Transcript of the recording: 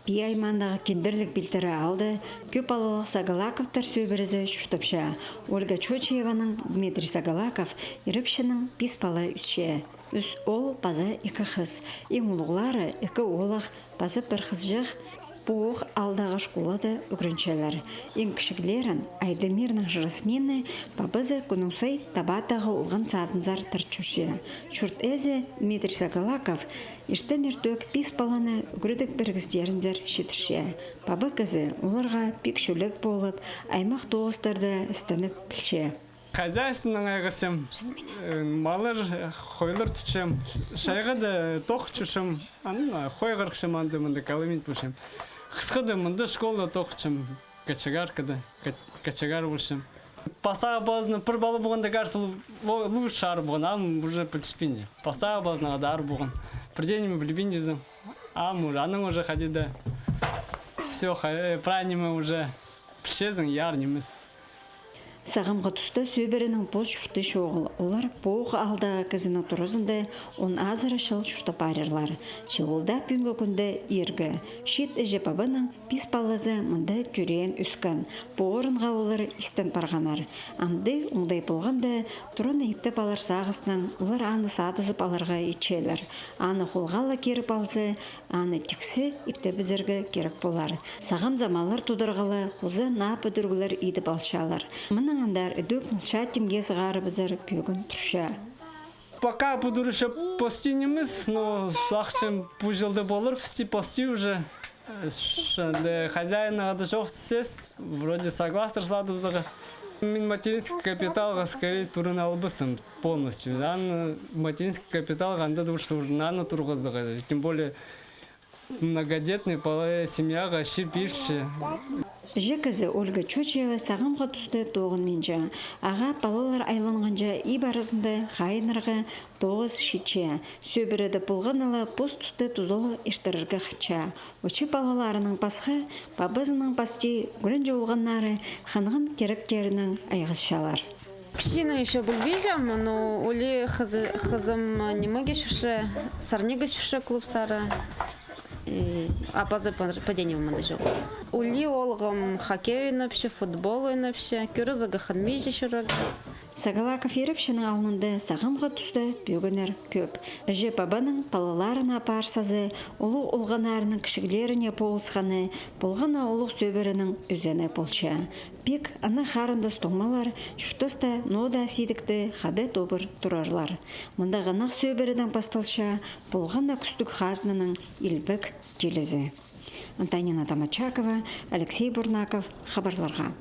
Пи аймандағы кендерлік білтірі алды, көп алалық Сагалаковтар сөбірізі шүштіпші. Ольга Чочееваның Дмитрий Сагалаков еріпшінің пис бала үсше. Үс ол базы екі қыз. Ең ұлғылары екі олық базы бір қыз жық, бұғық алдағы школады үгіріншелер. Ең кішігілерін Айдемирның жырысмені бабызы күнусай табатағы олған садынзар тұрчушы. Шүрт әзі Дмитрий Сагалаков ештен ердөк пис баланы үгірдік біргіздеріндер шетірше. Бабы кізі оларға пекшілік болып, аймақ тоғыстарды істініп білше. Хозяйственның айғысым, малыр қойлар түтшім, шайғады тоқ түшім, қой ғырқшым анды мұнды каламент бұшым. Қысқыды мұнды школда тоқчым, качагар бұшым. Пасаға базыны пір балы бұғында қарсы лұғыш шары бұғын, ам уже пілтішпенде. Пасаға базыны адар бұғын. Бірденімі білбендезім, ам аның уже қадеді. Все, правильно уже пішезің ярнеміз. Сағымға тұста сөбірінің бұл шүшті шоғыл. Олар боғы алдағы кізіні тұрызынды, он азыры шыл шүшті парырлар. Шоғылда пүнгі күнді ергі. Шет әжі бабының пис балазы мұнды түрен үскін. Боғырынға олар істен барғанар. Амды оңдай болғанды, тұрын епті балар сағысынан олар аны садызып аларға етшелер. Аны қолғалы керіп алзы, аны тіксі епті бізіргі керек болар. Сағым замалар тудырғалы, қозы напы дүргілер еді балшалар. Андар үдік мұлшатимге сығары бізір бүйгін тұрша. Пока будурыша постинеміз, но сақшым бұл жылды болыр, пости уже. Хозяина ғады жоқ сес, вроде согластыр садыбызыға. Мен материнский капиталға скорее турын албысым полностью. Материнский капиталға анда дұрсы ұрынаны тұрғызыға. Тем более многодетный полая семьяға ширпишші. Жекізі Ольга Чочева сағымға түсті тоғын менжі. Аға балалар айланғанжа үй барысында қайынырға тоғыз шетче. Сөбіреді бұлғанылы пост түсті тұзылы ештіріргі қытча. Очы балаларының басқы, бабызының басты көрін жолғаннары қанғын керектерінің айғызшалар. Кішіні еще білбейжам, но олі қызым немеге шүші, сарнеге шүші клуб сары. А базы падение в мандажу. Ули олгам хоккей ойнапшы, футбол ойнапшы, көрі зағықын мейжі шүрік. Сагалаков еріпшінің алынды сағымға түсті бөгінер көп. Әже бабаның балаларына апарсазы, ұлық ұлғанарының кішігілеріне болысқаны, болғана ұлық сөбірінің өзені болча. Пек ана қарынды стомалар, шүштісті нода сейдікті қады добыр тұрарлар. Мұнда ғанақ сөбірінің басталша, болғана күстік қазнының елбік келізі. Антонина Тамачакова, Алексей Бурнаков, хабарларға.